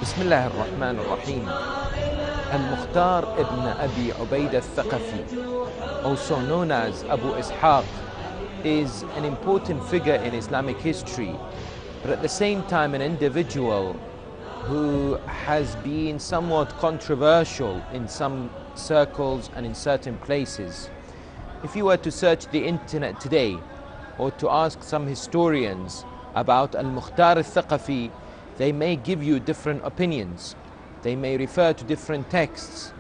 Bismillah ar-Rahman ar-Rahim. Mukhtar ibn Aqeel al-Saqafi, also known as Abu Ishaq, is an important figure in Islamic history, but at the same time an individual who has been somewhat controversial in some circles and in certain places. If you were to search the internet today or to ask some historians about Mukhtar Al Saqafi, they may give you different opinions. They may refer to different texts.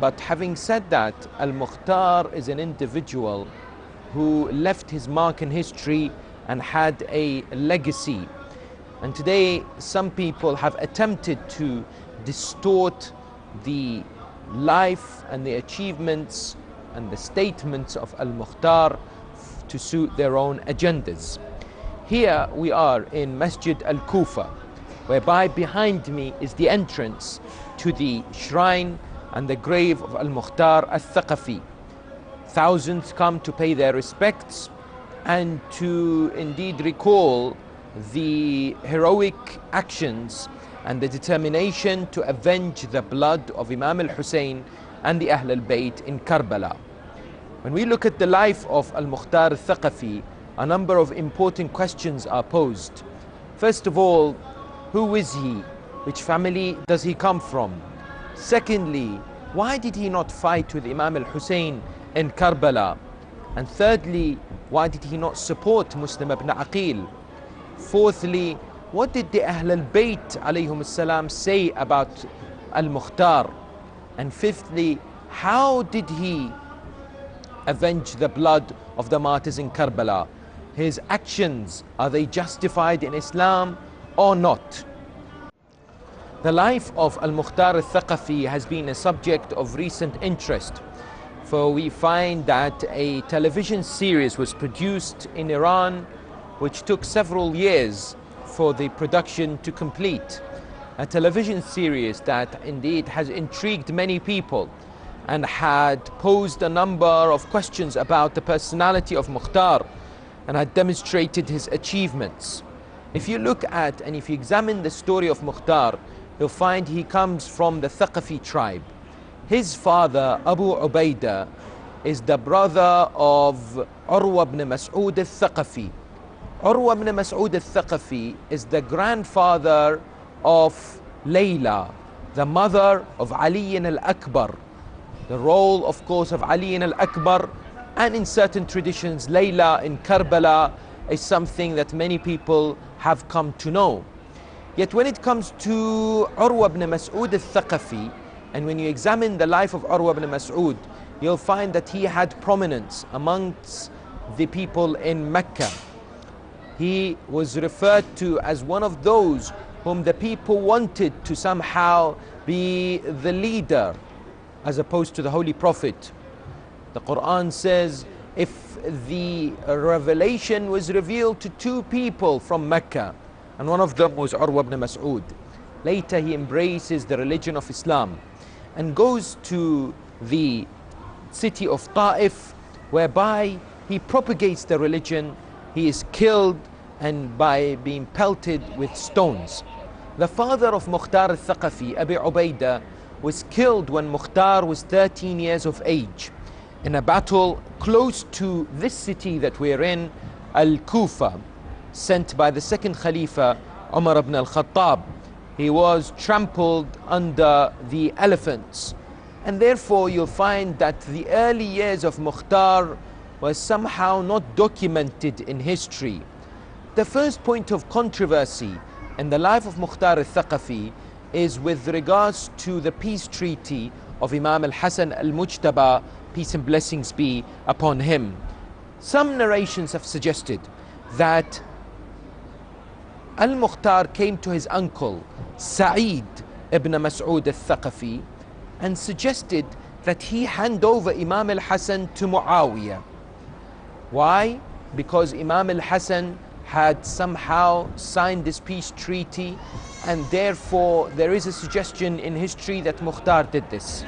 But having said that, Mukhtar is an individual who left his mark in history and had a legacy. And today some people have attempted to distort the life and the achievements and the statements of Mukhtar to suit their own agendas. Here we are in Masjid Al-Kufa, whereby behind me is the entrance to the shrine and the grave of Mukhtar Al Saqafi. Thousands come to pay their respects and to indeed recall the heroic actions and the determination to avenge the blood of Imam Hussain and the Ahlulbayt in Karbala. When we look at the life of Mukhtar Al Saqafi, a number of important questions are posed. First of all, who is he? Which family does he come from? Secondly, why did he not fight with Imam Hussain in Karbala? And thirdly, why did he not support Muslim ibn Aqeel? Fourthly, what did the Ahlulbayt alayhum salam say about Mukhtar? And fifthly, how did he avenge the blood of the martyrs in Karbala? His actions, are they justified in Islam or not? The life of Mukhtar Al Saqafi has been a subject of recent interest, for we find that a television series was produced in Iran which took several years for the production to complete. A television series that indeed has intrigued many people and had posed a number of questions about the personality of Mukhtar and had demonstrated his achievements. If you look at and if you examine the story of Mukhtar, you'll find he comes from the Saqafi tribe. His father, Abu Ubaidah, is the brother of Urwa ibn Mas'ud Al Saqafi. Urwa ibn Mas'ud Al Saqafi is the grandfather of Layla, the mother of Ali Al Akbar. The role, of course, of Ali Al Akbar, and in certain traditions, Layla in Karbala, is something that many people have come to know. Yet when it comes to Urwa ibn Mas'ud Al Saqafi, and when you examine the life of Urwa ibn Mas'ud, you'll find that he had prominence amongst the people in Mecca. He was referred to as one of those whom the people wanted to somehow be the leader as opposed to the Holy Prophet. The Quran says, if the revelation was revealed to two people from Mecca, and one of them was Urwa ibn Mas'ud. Later he embraces the religion of Islam and goes to the city of Ta'if, whereby he propagates the religion. He is killed and by being pelted with stones. The father of Mukhtar Al Saqafi, Abu Ubaidah, was killed when Mukhtar was 13 years of age in a battle close to this city that we're in, Al-Kufa, sent by the second Khalifa, Umar ibn al-Khattab. He was trampled under the elephants. And therefore you'll find that the early years of Mukhtar was somehow not documented in history. The first point of controversy in the life of Mukhtar Al Saqafi is with regards to the peace treaty of Imam al-Hasan al-Mujtaba, peace and blessings be upon him. Some narrations have suggested that Mukhtar came to his uncle Sa'id ibn Mas'ud Al Saqafi and suggested that he hand over Imam al-Hasan to Muawiyah. Why? Because Imam al-Hasan had somehow signed this peace treaty, and therefore there is a suggestion in history that Mukhtar did this.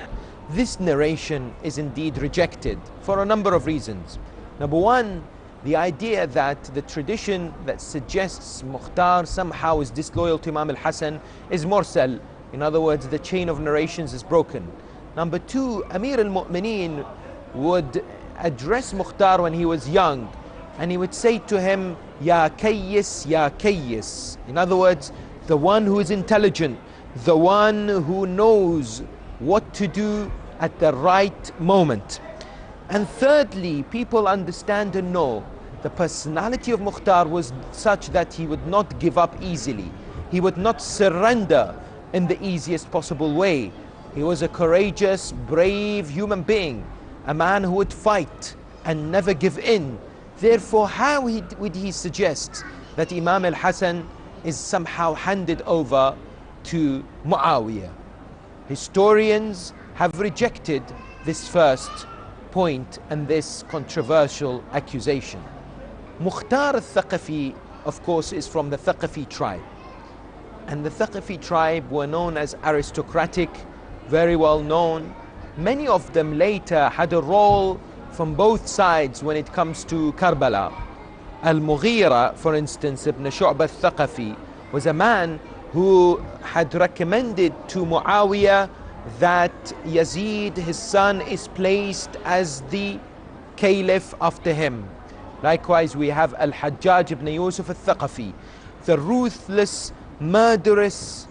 This narration is indeed rejected for a number of reasons. Number one, the idea that the tradition that suggests Mukhtar somehow is disloyal to Imam al-Hasan is mursal, In other words, the chain of narrations is broken. Number two, Amir al-Mu'mineen would address Mukhtar when he was young, and he would say to him, Ya Kayyis, Ya Kayyis. In other words, the one who is intelligent, the one who knows what to do at the right moment. And thirdly, people understand and know the personality of Mukhtar was such that he would not give up easily. He would not surrender in the easiest possible way. He was a courageous, brave human being, a man who would fight and never give in. Therefore, how would he suggest that Imam al-Hasan is somehow handed over to Muawiyah? Historians have rejected this first point and this controversial accusation. Mukhtar Al Saqafi, of course, is from the Thaqafi tribe. And the Thaqafi tribe were known as aristocratic, very well known. Many of them later had a role from both sides when it comes to Karbala. Al-Mughira, for instance, Ibn Shu'bah Al-Thaqafi, was a man who had recommended to Muawiyah that Yazid, his son, is placed as the caliph after him. Likewise, we have Al-Hajjaj ibn Yusuf Al-Thaqafi, the ruthless, murderous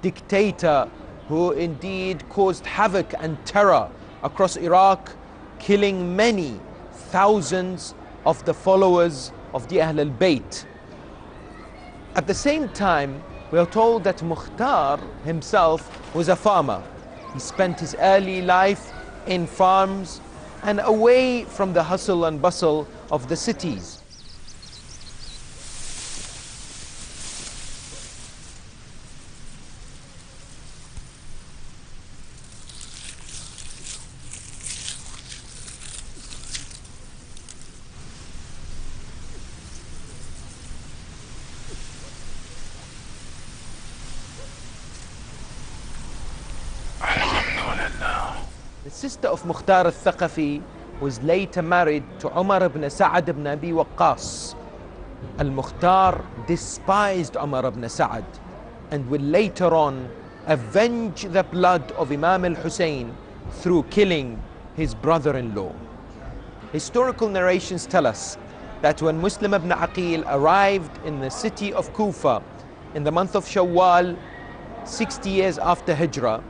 dictator who indeed caused havoc and terror across Iraq, killing many thousands of the followers of the Ahlulbayt. At the same time, we are told that Mukhtar himself was a farmer. He spent his early life in farms and away from the hustle and bustle of the cities. The sister of Mukhtar Al Saqafi was later married to Umar ibn Sa'ad ibn Abi Waqqas. Al-Mukhtar despised Umar ibn Sa'ad and will later on avenge the blood of Imam Hussain through killing his brother-in-law. Historical narrations tell us that when Muslim ibn Aqeel arrived in the city of Kufa in the month of Shawwal, 60 years after Hijrah,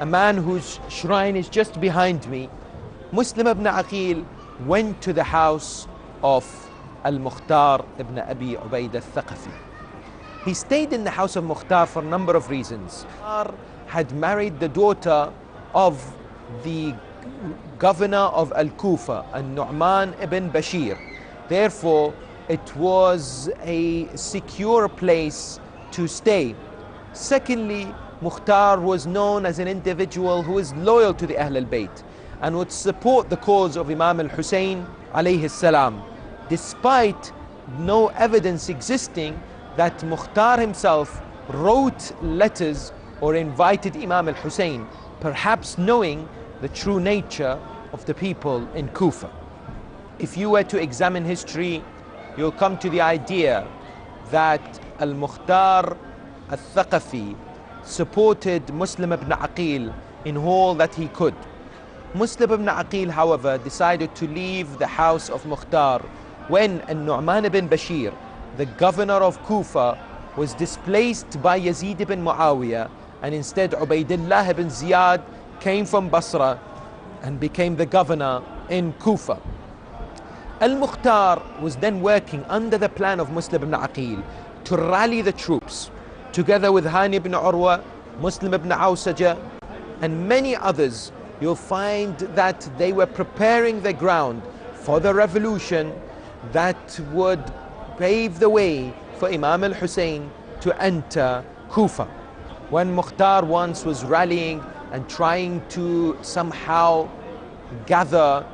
a man whose shrine is just behind me, Muslim ibn Aqeel went to the house of Al-Mukhtar ibn Abi Ubaid al-Thaqafi. He stayed in the house of Mukhtar for a number of reasons. Mukhtar had married the daughter of the governor of Al-Kufa, Al-Nu'man ibn Bashir. Therefore, it was a secure place to stay. Secondly, Mukhtar was known as an individual who is loyal to the Ahl al-Bayt and would support the cause of Imam al-Hussain alayhi salam, despite no evidence existing that Mukhtar himself wrote letters or invited Imam al-Hussain, perhaps knowing the true nature of the people in Kufa. If you were to examine history, you'll come to the idea that Al-Mukhtar Al-Thaqafi supported Muslim ibn Aqeel in all that he could. Muslim ibn Aqeel, however, decided to leave the house of Mukhtar when Al-Nu'man ibn Bashir, the governor of Kufa, was displaced by Yazid ibn Muawiyah, and instead Ubaydullah ibn Ziyad came from Basra and became the governor in Kufa. Al-Mukhtar was then working under the plan of Muslim ibn Aqeel to rally the troops, together with Hani ibn Urwa, Muslim ibn Awsaja, and many others. You'll find that they were preparing the ground for the revolution that would pave the way for Imam al-Hussain to enter Kufa. When Mukhtar once was rallying and trying to somehow gather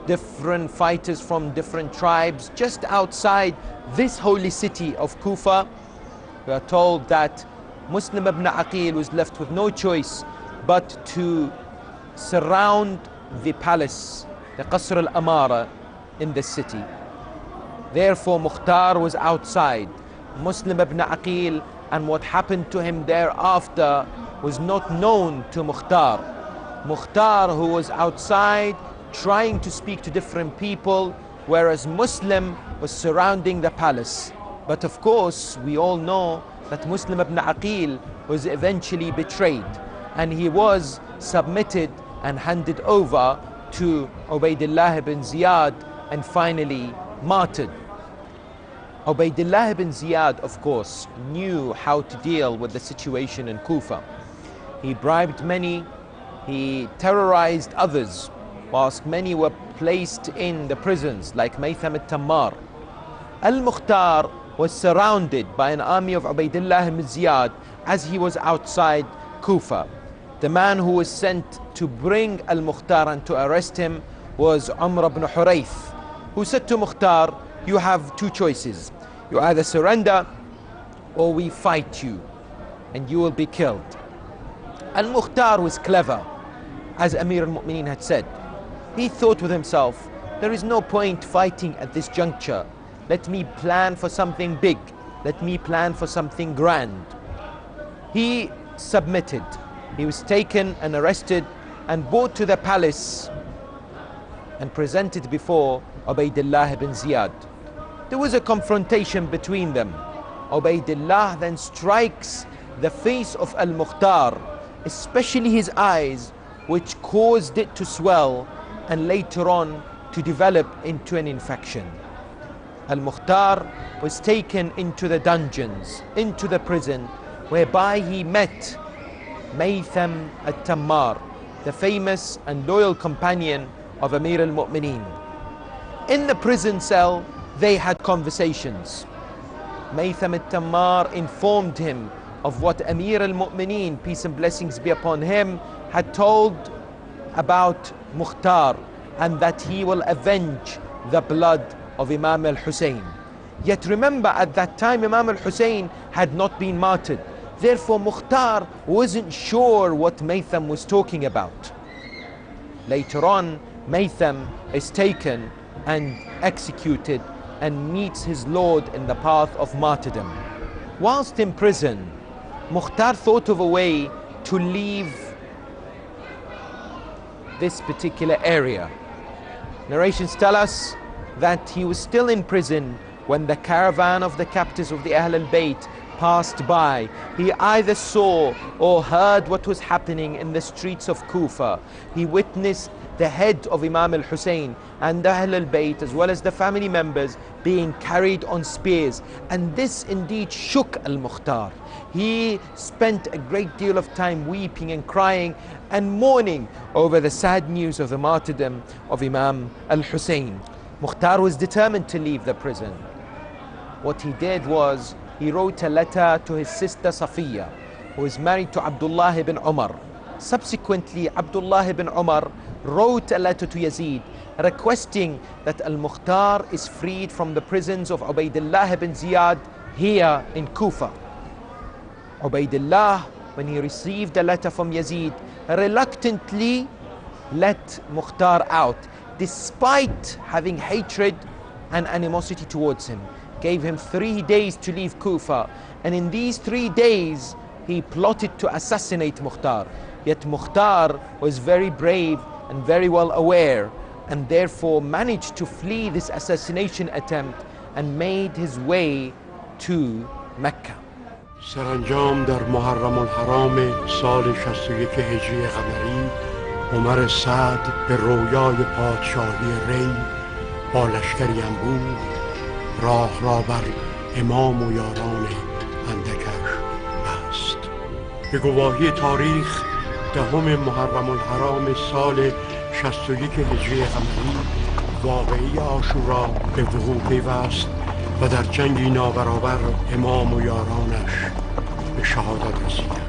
different fighters from different tribes just outside this holy city of Kufa, we are told that Muslim ibn Aqeel was left with no choice but to surround the palace, the Qasr al-Amara in the city. Therefore, Mukhtar was outside. Muslim ibn Aqeel and what happened to him thereafter was not known to Mukhtar. Mukhtar, who was outside trying to speak to different people, whereas Muslim was surrounding the palace. But of course, we all know that Muslim ibn Aqeel was eventually betrayed, and he was submitted and handed over to Ubaydullah ibn Ziyad and finally martyred. Ubaydullah ibn Ziyad, of course, knew how to deal with the situation in Kufa. He bribed many, he terrorized others, whilst many were placed in the prisons like Maytham al-Tammar. Al-Mukhtar was surrounded by an army of Ubaydullah ibn Ziyad as he was outside Kufa. The man who was sent to bring Al-Mukhtar and to arrest him was Umar ibn Hurayth, who said to Mukhtar, "You have two choices. You either surrender or we fight you and you will be killed." Al-Mukhtar was clever, as Amir al-Mu'mineen had said. He thought with himself, there is no point fighting at this juncture. Let me plan for something big. Let me plan for something grand. He submitted. He was taken and arrested and brought to the palace and presented before Ubaydullah ibn Ziyad. There was a confrontation between them. Ubaydullah then strikes the face of Al-Mukhtar, especially his eyes, which caused it to swell and later on to develop into an infection. Al-Mukhtar was taken into the dungeons, into the prison, whereby he met Maytham al-Tammar, the famous and loyal companion of Amir al-Mu'mineen. In the prison cell, they had conversations. Maytham al-Tammar informed him of what Amir al-Mu'mineen, peace and blessings be upon him, had told about Mukhtar, and that he will avenge the blood of Imam al-Hussain. Yet remember, at that time Imam al-Hussain had not been martyred. Therefore Mukhtar wasn't sure what Maytham was talking about. Later on, Maytham is taken and executed and meets his Lord in the path of martyrdom. Whilst in prison, Mukhtar thought of a way to leave this particular area. Narrations tell us that he was still in prison when the caravan of the captives of the Ahlulbayt passed by. He either saw or heard what was happening in the streets of Kufa. He witnessed the head of Imam al-Hussain and the Ahlulbayt, as well as the family members, being carried on spears, and this indeed shook Al-Mukhtar. He spent a great deal of time weeping and crying and mourning over the sad news of the martyrdom of Imam al-Hussain. Mukhtar was determined to leave the prison. What he did was, he wrote a letter to his sister Safiya, who is married to Abdullah ibn Umar. Subsequently, Abdullah ibn Umar wrote a letter to Yazid requesting that Al-Mukhtar is freed from the prisons of Ubaydullah ibn Ziyad here in Kufa. Ubaydullah, when he received a letter from Yazid, reluctantly let Mukhtar out, despite having hatred and animosity towards him. Gave him 3 days to leave Kufa, and in these 3 days he plotted to assassinate Mukhtar. Yet Mukhtar was very brave and very well aware, and therefore managed to flee this assassination attempt and made his way to Mecca. سرانجام در محرم الحرام سال 61 هجری قمری، عمر سعد به رویای پادشاهی ری با لشکری انبوه راه را بر امام و یاران اندکش بست. به گواهی تاریخ دهم محرم الحرام سال 61 هجری قمری واقعی عاشورا به وقوع پیوست و در جنگی نابرابر امام و یارانش به شهادت رسیدند.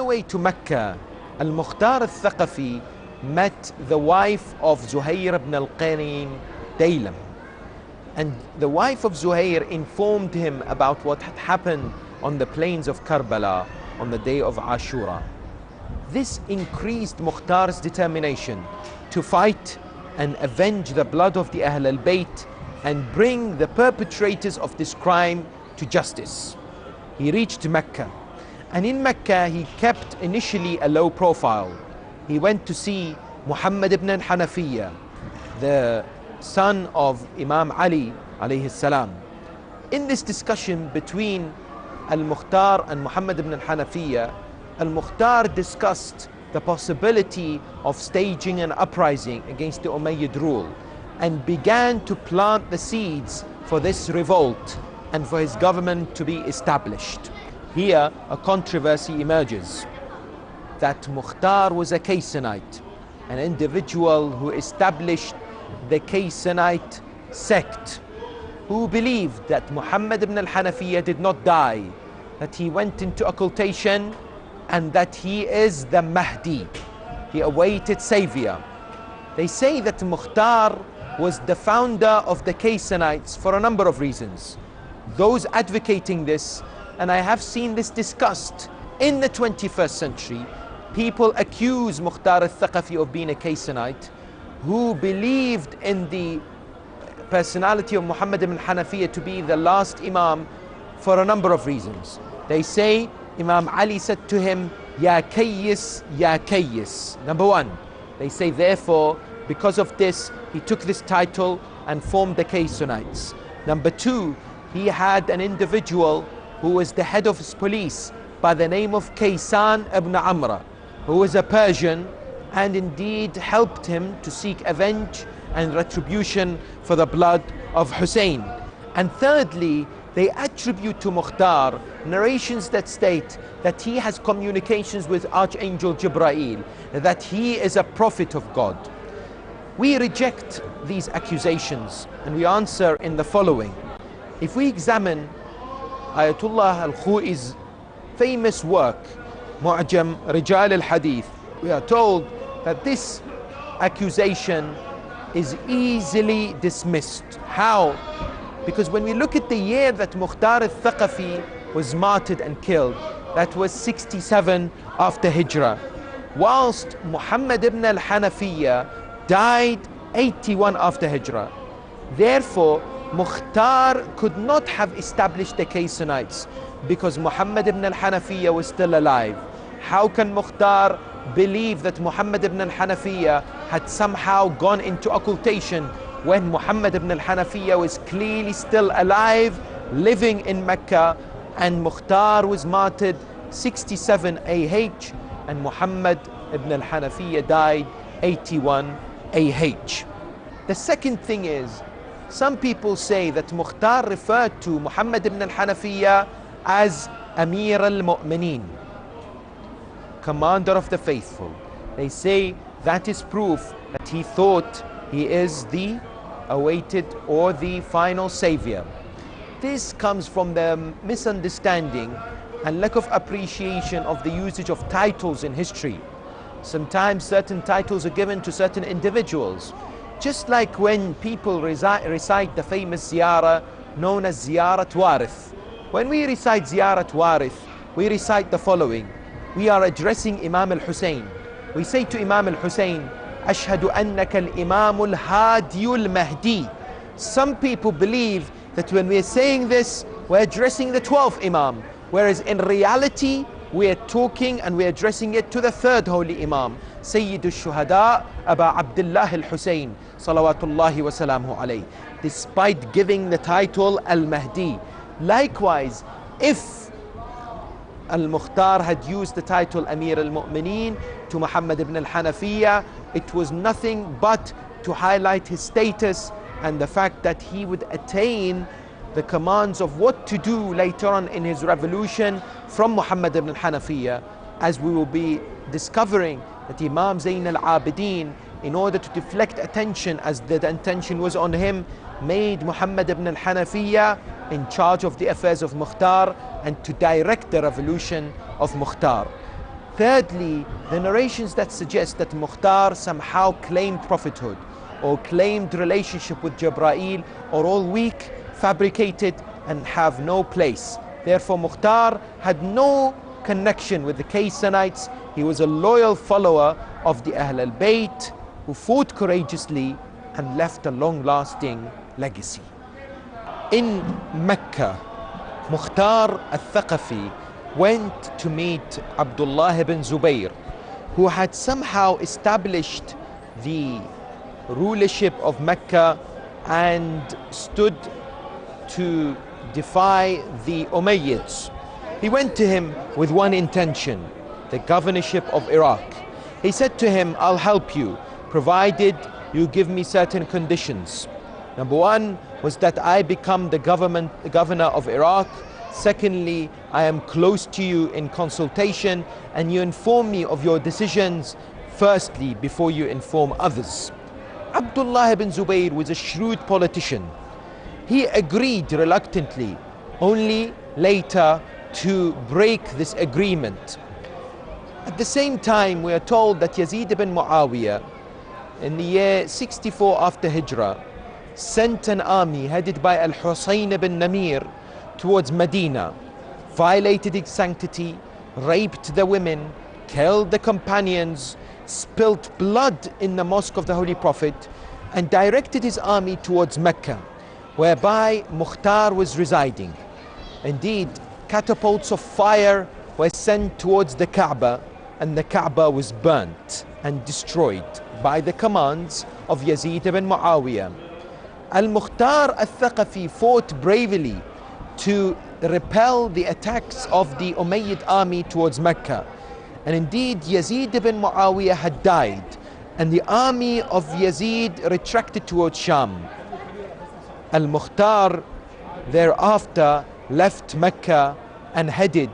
the way to Mecca, Mukhtar Al Saqafi met the wife of Zuhair ibn al-Qarin Daylam. And the wife of Zuhair informed him about what had happened on the plains of Karbala on the day of Ashura. This increased Mukhtar's determination to fight and avenge the blood of the Ahlulbayt and bring the perpetrators of this crime to justice. He reached Mecca, and in Mecca he kept initially a low profile. He went to see Muhammad ibn al-Hanafiya, the son of Imam Ali alayhi salam. In this discussion between Al-Mukhtar and Muhammad ibn al-Hanafiya, Al-Mukhtar discussed the possibility of staging an uprising against the Umayyad rule and began to plant the seeds for this revolt and for his government to be established. Here a controversy emerges that Mukhtar was a Kaysanite, an individual who established the Kaysanite sect, who believed that Muhammad ibn al-Hanafiya did not die, that he went into occultation, and that he is the Mahdi, the awaited savior. They say that Mukhtar was the founder of the Kaysanites for a number of reasons. Those advocating this, and I have seen this discussed in the 21st century, people accuse Mukhtar Al Saqafi of being a Kaysanite who believed in the personality of Muhammad ibn Hanafiya to be the last Imam for a number of reasons. They say Imam Ali said to him, Ya Kayyis, Ya Kayyis. Number one, they say therefore, because of this, he took this title and formed the Kaysanites. Number two, he had an individual who was the head of his police by the name of Kaysan ibn Amra, who was a Persian and indeed helped him to seek avenge and retribution for the blood of Hussain. And thirdly, they attribute to Mukhtar narrations that state that he has communications with Archangel Jibreel, that he is a prophet of God. We reject these accusations and we answer in the following. If we examine Ayatollah Al-Khui's famous work, Mu'jam Rijal al-Hadith, we are told that this accusation is easily dismissed. How? Because when we look at the year that Mukhtar Al Saqafi was martyred and killed, that was 67 after Hijrah, whilst Muhammad ibn al-Hanafiya died 81 after Hijrah. Therefore, Mukhtar could not have established the Kaysanites because Muhammad ibn al-Hanafiya was still alive. How can Mukhtar believe that Muhammad ibn al-Hanafiya had somehow gone into occultation when Muhammad ibn al-Hanafiya was clearly still alive, living in Mecca, and Mukhtar was martyred 67 AH and Muhammad ibn al-Hanafiya died 81 AH. The second thing is, some people say that Mukhtar referred to Muhammad ibn al-Hanafiya as Amir al-Mu'mineen, commander of the faithful. They say that is proof that he thought he is the awaited or the final savior. This comes from the misunderstanding and lack of appreciation of the usage of titles in history. Sometimes certain titles are given to certain individuals. Just like when people recite the famous ziyarah known as Ziyarat Warith. When we recite Ziyarat Warith, we recite the following. We are addressing Imam Hussain. We say to Imam Hussain, Ashhadu annaka al-Imam al-Hadi al-Mahdi. Some people believe that when we're saying this, we're addressing the 12th Imam, whereas in reality, we're talking and we're addressing it to the third holy Imam, Sayyid al-Shuhada, Aba Abdullah al-Hussain, salawatullahi wa salamu alayhi, despite giving the title Al-Mahdi. Likewise, if Al-Mukhtar had used the title Amir al-Mu'mineen to Muhammad ibn al-Hanafiya, it was nothing but to highlight his status and the fact that he would attain the commands of what to do later on in his revolution from Muhammad ibn al-Hanafiya, as we will be discovering that Imam Zayn al-Abidin, in order to deflect attention as the intention was on him, made Muhammad ibn al-Hanafiya in charge of the affairs of Mukhtar and to direct the revolution of Mukhtar. thirdly, the narrations that suggest that Mukhtar somehow claimed prophethood or claimed relationship with Jibreel are all weak, fabricated, and have no place. Therefore, Mukhtar had no connection with the Kaysanites. He was a loyal follower of the Ahlulbayt who fought courageously and left a long-lasting legacy. In Mecca, Mukhtar Al Saqafi went to meet Abdullah ibn Zubayr, who had somehow established the rulership of Mecca and stood to defy the Umayyads. He went to him with one intention, the governorship of Iraq. He said to him, I'll help you, provided you give me certain conditions. Number one was that I become the governor of Iraq. Secondly, I am close to you in consultation and you inform me of your decisions firstly before you inform others. Abdullah ibn Zubayr was a shrewd politician. He agreed reluctantly, only later to break this agreement. At the same time, we are told that Yazid ibn Muawiyah, in the year 64 after Hijrah, sent an army headed by Al Hussain ibn Namir towards Medina, violated its sanctity, raped the women, killed the companions, spilt blood in the mosque of the Holy Prophet, and directed his army towards Mecca, whereby Mukhtar was residing. Indeed, catapults of fire were sent towards the Kaaba, and the Kaaba was burnt and destroyed by the commands of Yazid ibn Muawiyah. Al-Mukhtar Al Saqafi fought bravely to repel the attacks of the Umayyad army towards Mecca. And indeed, Yazid ibn Muawiyah had died, and the army of Yazid retracted towards Sham. Al-Mukhtar thereafter left Mecca and headed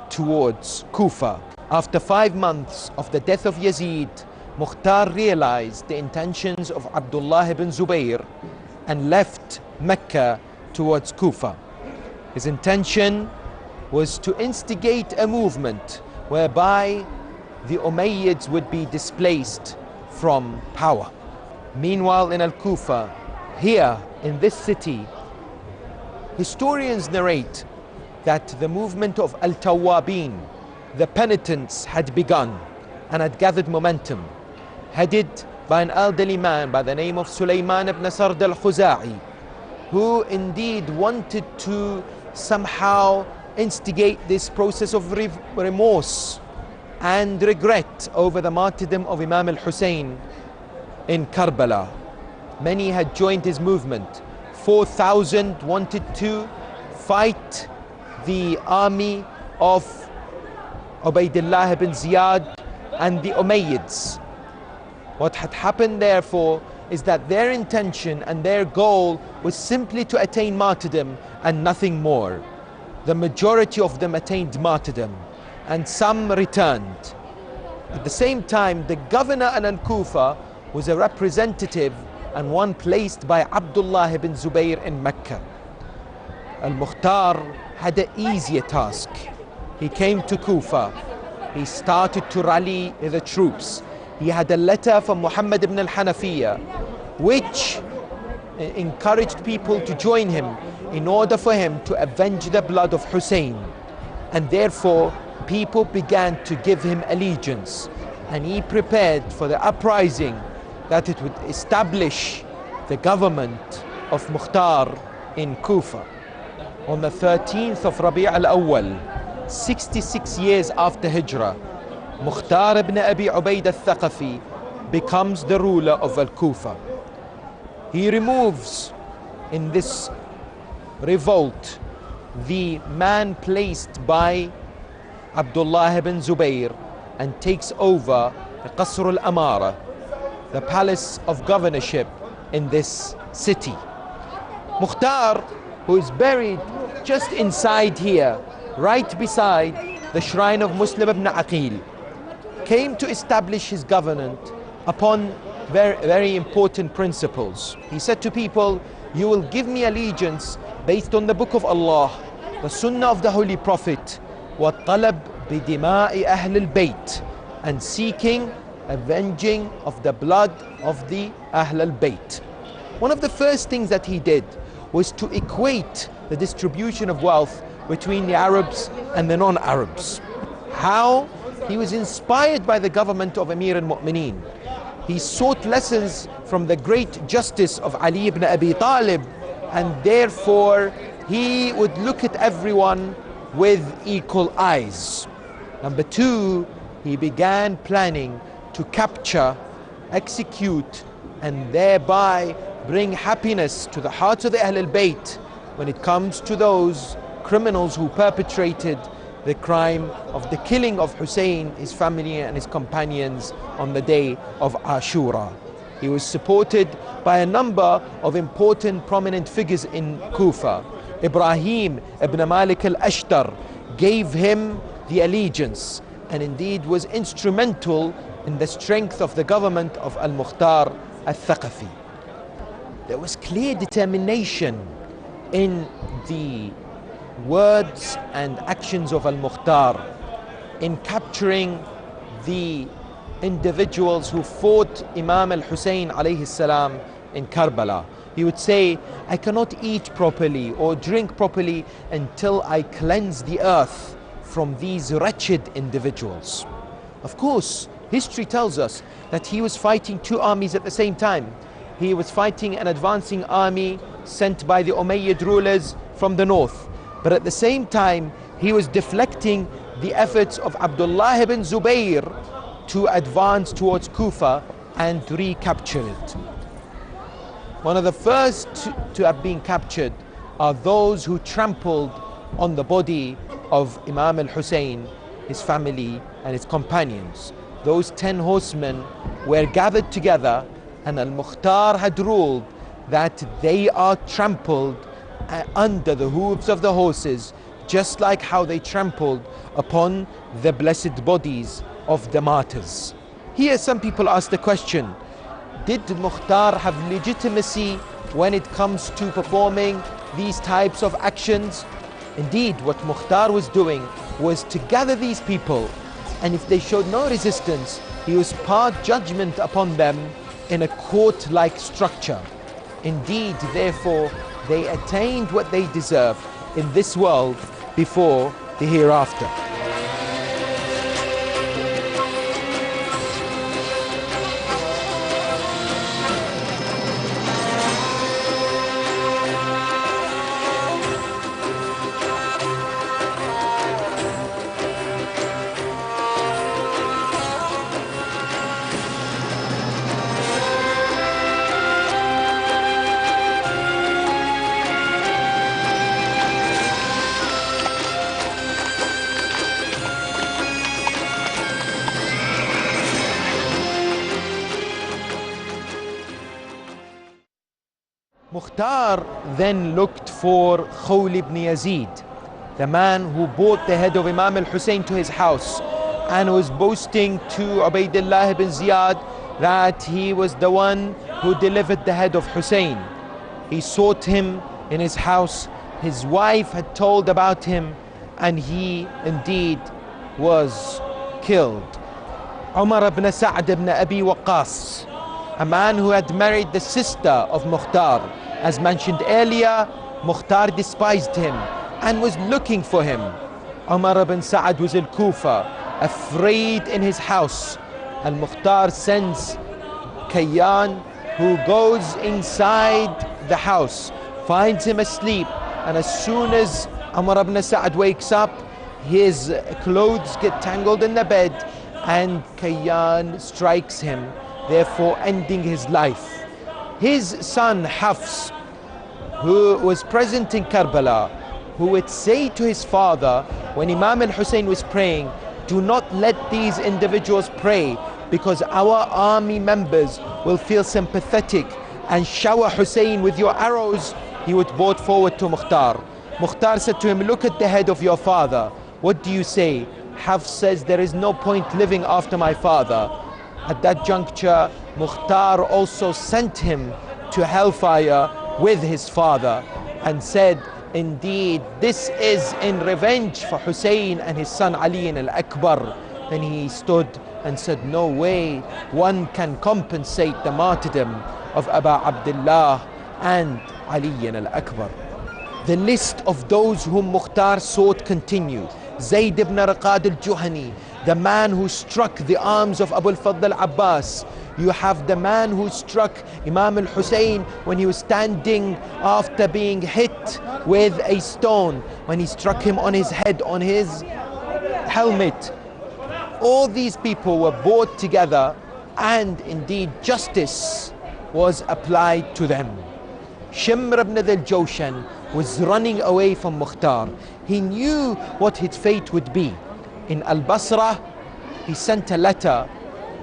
towards Kufa. After 5 months of the death of Yazid, Mukhtar realized the intentions of Abdullah ibn Zubayr and left Mecca towards Kufa. His intention was to instigate a movement whereby the Umayyads would be displaced from power. Meanwhile, in Al-Kufa, here in this city, historians narrate that the movement of Al-Tawwabin, the penitents, had begun and had gathered momentum, headed by an elderly man by the name of Sulaiman ibn Sard al-Khuza'i, who indeed wanted to somehow instigate this process of remorse and regret over the martyrdom of Imam Hussain in Karbala. Many had joined his movement. 4,000 wanted to fight the army of Ubaydullah ibn Ziyad and the Umayyads. What had happened therefore is that their intention and their goal was simply to attain martyrdom and nothing more. The majority of them attained martyrdom and some returned. At the same time, the governor in Al-Kufa was a representative and one placed by Abdullah ibn Zubayr in Mecca. Al-Mukhtar had an easier task. He came to Kufa. He started to rally the troops. He had a letter from Muhammad ibn al-Hanafiyyah which encouraged people to join him in order for him to avenge the blood of Hussein. And therefore, people began to give him allegiance. And he prepared for the uprising that it would establish the government of Mukhtar in Kufa. On the 13th of Rabi' al-Awwal, 66 years after Hijrah, Mukhtar ibn Abi Ubayd al-Thaqafi becomes the ruler of Al-Kufa. He removes in this revolt the man placed by Abdullah ibn Zubayr and takes over the Qasr al-Amara, the palace of governorship in this city. Mukhtar, who is buried just inside here, right beside the shrine of Muslim ibn Aqeel, came to establish his government upon very important principles. He said to people, you will give me allegiance based on the book of Allah, the sunnah of the Holy Prophet, وَالطَّلَبْ بدماء أهل البيت, and seeking avenging of the blood of the Ahlulbayt. One of the first things that he did was to equate the distribution of wealth between the Arabs and the non-Arabs. How? He was inspired by the government of Amir al-Mu'mineen. He sought lessons from the great justice of Ali ibn Abi Talib, and therefore he would look at everyone with equal eyes. Number two, he began planning to capture, execute, and thereby bring happiness to the hearts of the Ahlul Bayt when it comes to those criminals who perpetrated the crime of the killing of Hussein, his family and his companions on the day of Ashura. He was supported by a number of important prominent figures in Kufa. Ibrahim ibn Malik al-Ashtar gave him the allegiance and indeed was instrumental in the strength of the government of Mukhtar Al Saqafi. There was clear determination in the words and actions of Mukhtar in capturing the individuals who fought Imam Hussain alayhi salam in Karbala. He would say, I cannot eat properly or drink properly until I cleanse the earth from these wretched individuals. Of course, history tells us that he was fighting two armies at the same time. He was fighting an advancing army sent by the Umayyad rulers from the north. But at the same time, he was deflecting the efforts of Abdullah ibn Zubayr to advance towards Kufa and to recapture it. One of the first to have been captured are those who trampled on the body of Imam al-Hussain, his family and his companions. Those 10 horsemen were gathered together, and Mukhtar had ruled that they are trampled under the hooves of the horses, just like how they trampled upon the blessed bodies of the martyrs. Here some people ask the question, did Mukhtar have legitimacy when it comes to performing these types of actions? Indeed, what Mukhtar was doing was to gather these people, and if they showed no resistance, he was passed judgment upon them in a court-like structure. Indeed, therefore, they attained what they deserve in this world before the hereafter. Mukhtar then looked for Khawli ibn Yazid, the man who brought the head of Imam al-Hussain to his house and was boasting to Ubaydullah ibn Ziyad that he was the one who delivered the head of Hussein. He sought him in his house. His wife had told about him, and he indeed was killed. Umar ibn Sa'd ibn Abi Waqqas, a man who had married the sister of Mukhtar. As mentioned earlier, Mukhtar despised him and was looking for him. Umar ibn Sa'd was in Kufa, afraid in his house. Mukhtar sends Kayyan, who goes inside the house, finds him asleep, and as soon as Umar ibn Sa'd wakes up, his clothes get tangled in the bed, and Kayyan strikes him, therefore ending his life. His son Hafs, who was present in Karbala, who would say to his father when Imam al-Hussain was praying, do not let these individuals pray, because our army members will feel sympathetic and shower Hussein with your arrows. He would brought forward to Mukhtar. Mukhtar said to him, look at the head of your father. What do you say? Hafs says, there is no point living after my father. At that juncture, Mukhtar also sent him to hellfire with his father and said indeed this is in revenge for Hussein and his son Ali al-Akbar, then he stood and said, no way one can compensate the martyrdom of Abu Abdullah and Ali al-Akbar. The list of those whom Mukhtar sought continued. Zayd ibn Raqad al-Juhani, the man who struck the arms of Abu al-Fadl al-Abbas. You have the man who struck Imam Hussain when he was standing after being hit with a stone, when he struck him on his head, on his helmet. All these people were brought together, and indeed justice was applied to them. Shimr ibn al-Jawshan was running away from Mukhtar. He knew what his fate would be. In Al-Basra, he sent a letter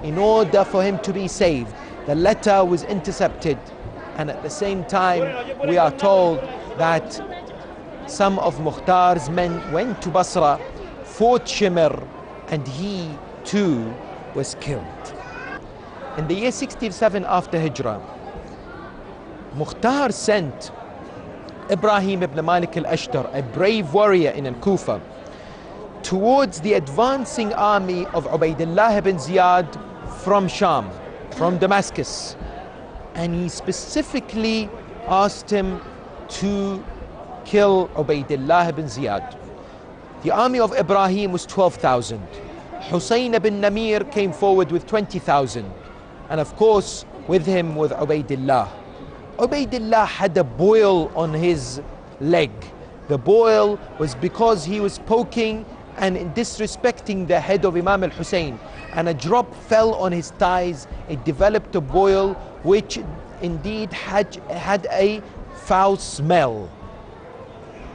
in order for him to be saved. The letter was intercepted, and at the same time we are told that some of Mukhtar's men went to Basra, fought Shimr, and he too was killed. In the year 67 after Hijrah, Mukhtar sent Ibrahim ibn Malik al-Ashtar, a brave warrior in Al-Kufa, towards the advancing army of Ubaydullah ibn Ziyad from Sham, from Damascus. And he specifically asked him to kill Ubaydullah ibn Ziyad. The army of Ibrahim was 12,000. Hussein ibn Namir came forward with 20,000. And of course, with him was Ubaydullah. Ubaydullah had a boil on his leg. The boil was because he was poking and disrespecting the head of Imam al-Hussain, and a drop fell on his thighs. It developed a boil which indeed had a foul smell.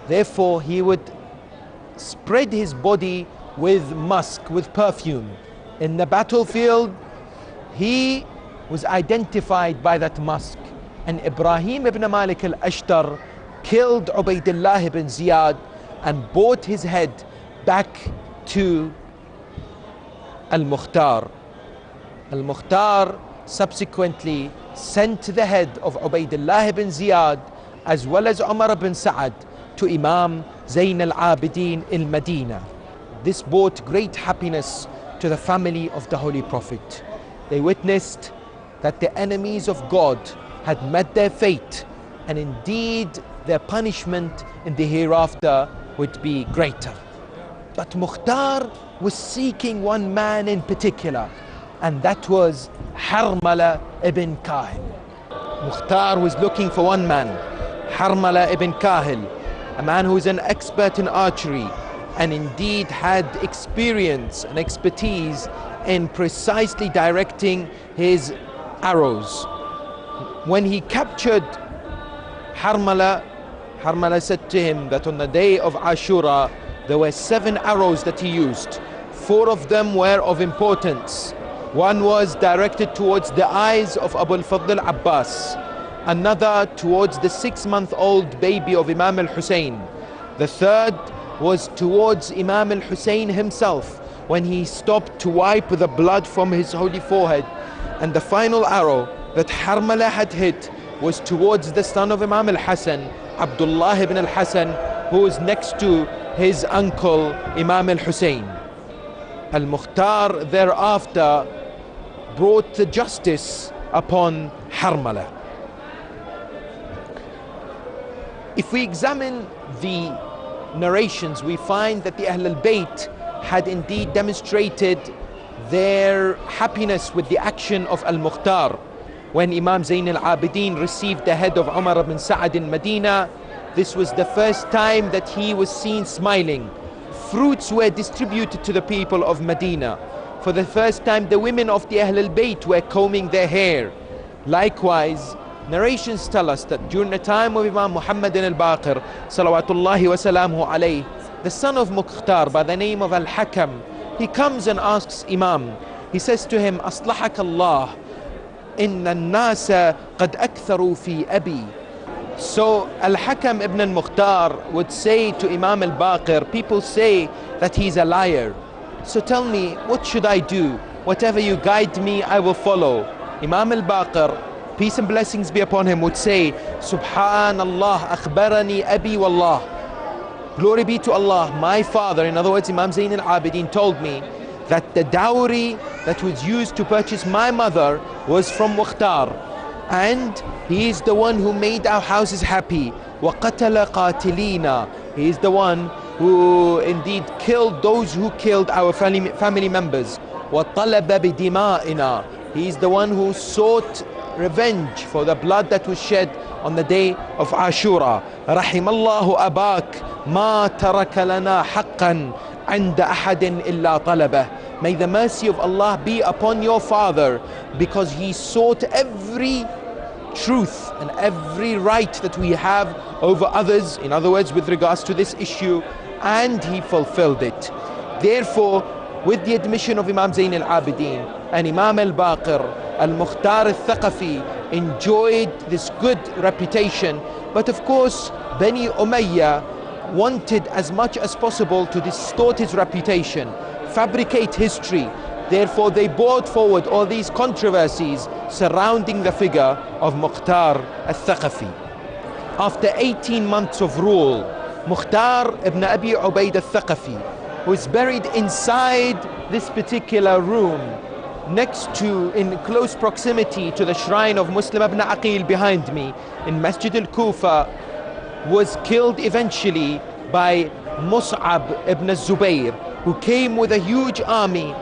Therefore he would spread his body with musk, with perfume. In the battlefield he was identified by that musk, and Ibrahim ibn Malik al-Ashtar killed Ubaydullah ibn Ziyad and brought his head back to Al-Mukhtar. Al-Mukhtar subsequently sent the head of Ubaydullah ibn Ziyad as well as Umar ibn Sa'ad to Imam Zayn al-Abidin al-Madinah. This brought great happiness to the family of the Holy Prophet. They witnessed that the enemies of God had met their fate, and indeed their punishment in the hereafter would be greater. But Mukhtar was seeking one man in particular, and that was Harmala ibn Kahil. Mukhtar was looking for one man, Harmala ibn Kahil, a man who is an expert in archery and indeed had experience and expertise in precisely directing his arrows. When he captured Harmala, Harmala said to him that on the day of Ashura there were 7 arrows that he used. 4 of them were of importance. One was directed towards the eyes of Abu al-Fadl al-Abbas, another towards the 6-month-old baby of Imam al-Hussain. The third was towards Imam al-Hussain himself when he stopped to wipe the blood from his holy forehead. And the final arrow that Harmala had hit was towards the son of Imam al-Hassan, Abdullah ibn al-Hassan, who was next to his uncle Imam al-Hussain. Al-Mukhtar thereafter brought the justice upon Harmala. If we examine the narrations, we find that the Ahlulbayt had indeed demonstrated their happiness with the action of Al-Mukhtar. When Imam Zayn al-Abidin received the head of Umar ibn Sa'ad in Medina, this was the first time that he was seen smiling. Fruits were distributed to the people of Medina. For the first time, the women of the Ahlulbayt were combing their hair. Likewise, narrations tell us that during the time of Imam Muhammad al-Baqir, salawatullahi wa salamuhu alayhi, the son of Mukhtar by the name of Al-Hakam, he comes and asks Imam, he says to him, Aslahak Allah, inna an-nasa qad aktharu fi abi. So Al-Hakam ibn al-Mukhtar would say to Imam al-Baqir, people say that he's a liar. So tell me, what should I do? Whatever you guide me, I will follow. Imam al-Baqir, peace and blessings be upon him, would say, Subhanallah, akhbarani abi wallah. Glory be to Allah, my father, in other words Imam Zain al-Abidin, told me that the dowry that was used to purchase my mother was from Mukhtar, and he is the one who made our houses happy. وَقَتَلَ قَاتِلِينَ. He is the one who indeed killed those who killed our family members. وَطَلَبَ بِدِمَائِنَا. He is the one who sought revenge for the blood that was shed on the day of Ashura. رحم الله أباك ما ترك لنا حقا عند أحد إلا طلبه. May the mercy of Allah be upon your father, because he sought every truth and every right that we have over others, in other words with regards to this issue, and he fulfilled it. Therefore, with the admission of Imam Zain al-Abidin and Imam al-Baqir, al-Mukhtar Al Saqafi enjoyed this good reputation, but of course Bani Umayyah wanted as much as possible to distort his reputation, fabricate history. Therefore they brought forward all these controversies surrounding the figure of Mukhtar Al Saqafi. After 18 months of rule, Mukhtar ibn Abi Ubaid Al Saqafi was buried inside this particular room, next to, in close proximity to the shrine of Muslim ibn Aqeel behind me in Masjid al-Kufa, was killed eventually by Mus'ab ibn Zubayr, who came with a huge army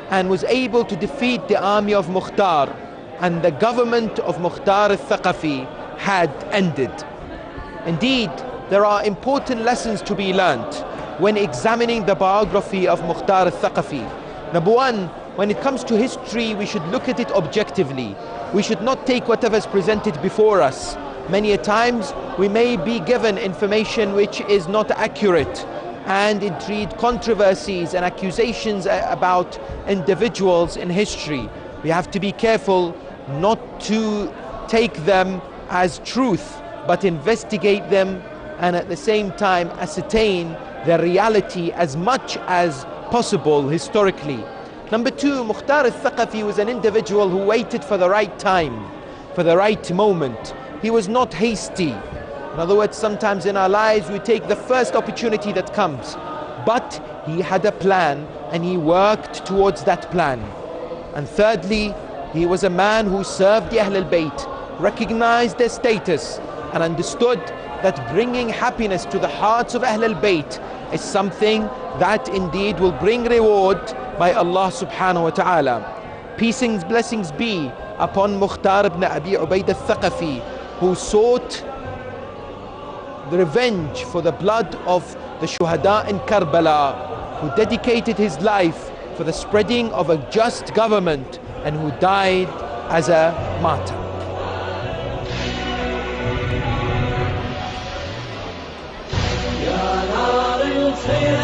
and was able to defeat the army of Mukhtar, and the government of Mukhtar Al Saqafi had ended. Indeed, there are important lessons to be learnt when examining the biography of Mukhtar Al Saqafi. Number one, when it comes to history, we should look at it objectively. We should not take whatever is presented before us. Many a times we may be given information which is not accurate, and indeed controversies and accusations about individuals in history. We have to be careful not to take them as truth, but investigate them and at the same time ascertain the reality as much as possible historically. Number two, Mukhtar Al Saqafi was an individual who waited for the right time, for the right moment. He was not hasty. In other words, sometimes in our lives we take the first opportunity that comes, but he had a plan and he worked towards that plan. And thirdly, he was a man who served the Ahlulbayt, recognized their status, and understood that bringing happiness to the hearts of Ahlulbayt is something that indeed will bring reward by Allah subhanahu wa ta'ala. Peace and blessings be upon Mukhtar ibn Abi Ubaid Al Saqafi, who sought the revenge for the blood of the Shuhada in Karbala, who dedicated his life for the spreading of a just government, and who died as a martyr. يا نار الخير